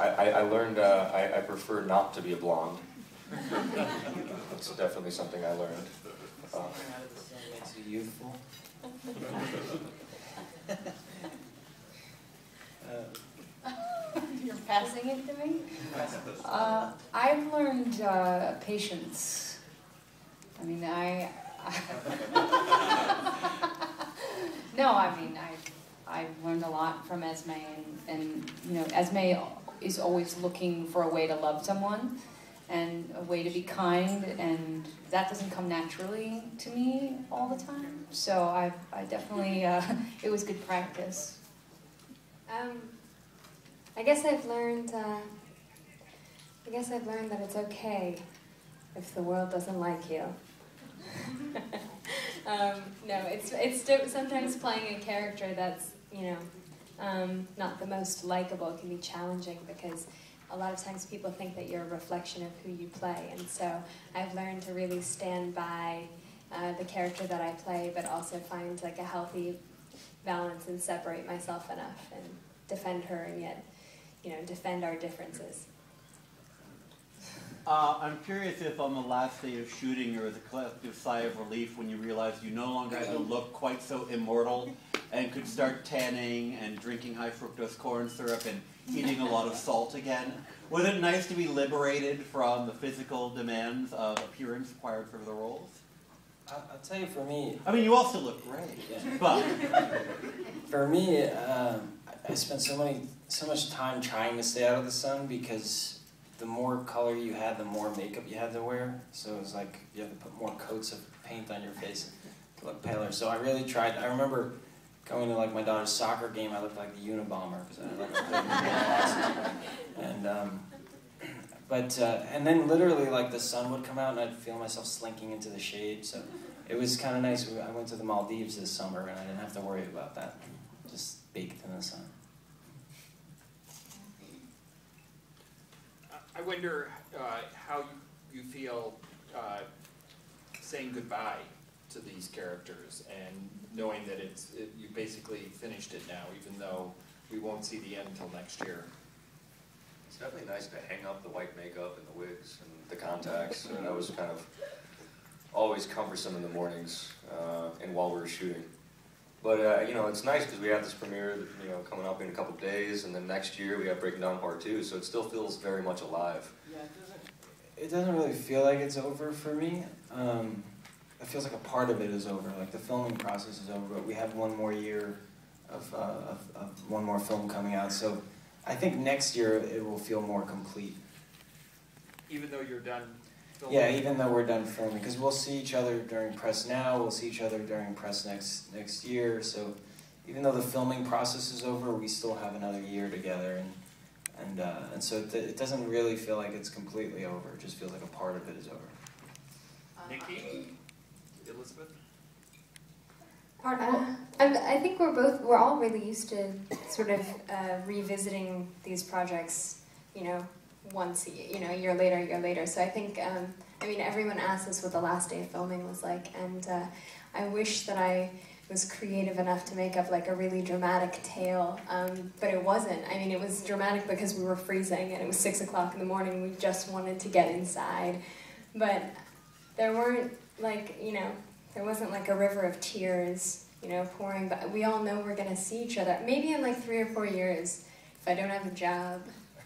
I learned I prefer not to be a blonde. It's definitely something I learned. Something out of the sun makes you youthful. You're passing it to me? I've learned patience. I mean, no, I mean, I've learned a lot from Esme, and you know, Esme is always looking for a way to love someone and a way to be kind, and that doesn't come naturally to me all the time. So I definitely, it was good practice. I guess I've learned that it's okay if the world doesn't like you. No, it's sometimes playing a character that's, you know, not the most likable can be challenging because a lot of times people think that you're a reflection of who you play, and so I've learned to really stand by the character that I play, but also find like a healthy balance and separate myself enough and defend her and yet, you know, defend our differences. I'm curious if on the last day of shooting there was a collective sigh of relief when you realized you no longer had to look quite so immortal and could start tanning and drinking high fructose corn syrup and eating a lot of salt again. Was it nice to be liberated from the physical demands of appearance required for the roles? I'll tell you, for me... I mean, you also look great, yeah. But... For me, I spent so much time trying to stay out of the sun because the more color you had, the more makeup you had to wear. So it was like you had to put more coats of paint on your face to look paler. So I really tried. I remember going to like my daughter's soccer game. I looked like the Unabomber because I had like a and then literally like the sun would come out and I'd feel myself slinking into the shade. So it was kind of nice. I went to the Maldives this summer and I didn't have to worry about that. Just baked in the sun. I wonder how you feel saying goodbye to these characters and knowing that you basically finished it now, even though we won't see the end until next year. It's definitely nice to hang up the white makeup and the wigs and the contacts. That was kind of always cumbersome in the mornings and while we were shooting. But, you know, it's nice because we have this premiere, you know, coming up in a couple of days, and then next year we have Breaking Down Part 2, so it still feels very much alive. Yeah, it doesn't really feel like it's over for me. It feels like a part of it is over, like the filming process is over, but we have one more year of one more film coming out, so I think next year it will feel more complete. Even though you're done filming? Yeah, even though we're done filming, because we'll see each other during press now, we'll see each other during press next year, so even though the filming process is over, we still have another year together, and so it doesn't really feel like it's completely over, it just feels like a part of it is over. Nikki? Elizabeth? I think we're all really used to sort of revisiting these projects, you know, once, you know, a year later. So I think, I mean, everyone asks us what the last day of filming was like, and I wish that I was creative enough to make up like a really dramatic tale, but it wasn't. I mean, it was dramatic because we were freezing and it was 6 o'clock in the morning and we just wanted to get inside. But there weren't like, you know, there wasn't like a river of tears, you know, pouring, but we all know we're gonna see each other. Maybe in like 3 or 4 years, if I don't have a job.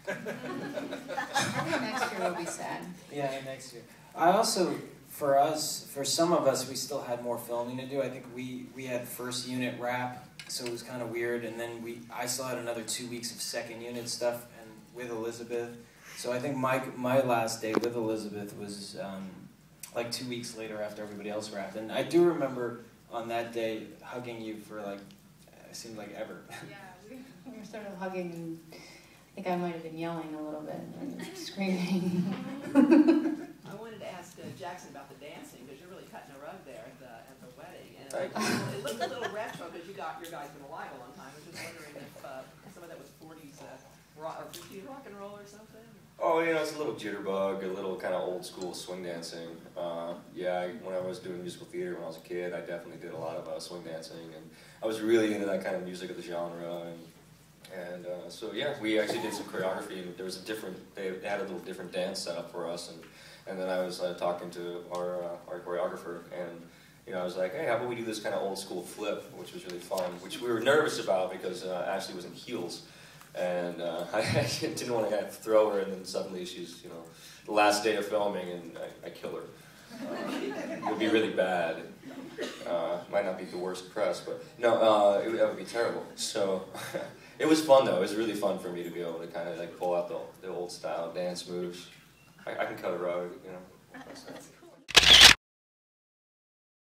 I think next year will be sad. Yeah, next year. I also, for some of us, we still had more filming to do. I think we had first unit wrap, so it was kind of weird, and then I still had another 2 weeks of second unit stuff and with Elizabeth. So I think my last day with Elizabeth was like 2 weeks later after everybody else wrapped. And I do remember on that day hugging you for like, it seemed like ever. Yeah, we were sort of hugging, and I think I might have been yelling a little bit and screaming. I wanted to ask Jackson about the dancing, because you're really cutting a rug there at the wedding. And it looked a little retro because your guys been alive a long time. I was just wondering if some of that was 40s or 50s rock and roll or something? Oh, you know, it's a little jitterbug, a little kind of old school swing dancing. Yeah, when I was doing musical theater when I was a kid, I definitely did a lot of swing dancing, and I was really into that kind of music of the genre, And so yeah, we actually did some choreography, and there was they had a little different dance set up for us, and then I was talking to our choreographer, and I was like, hey, how about we do this kind of old school flip, which was really fun, which we were nervous about because Ashley was in heels, and I didn't want to throw her, and then suddenly she's, the last day of filming, and I kill her. It would be really bad. Might not be the worst press, but no, that would be terrible. So it was fun though. It was really fun for me to be able to kind of pull out the old style dance moves. I can cut a rug,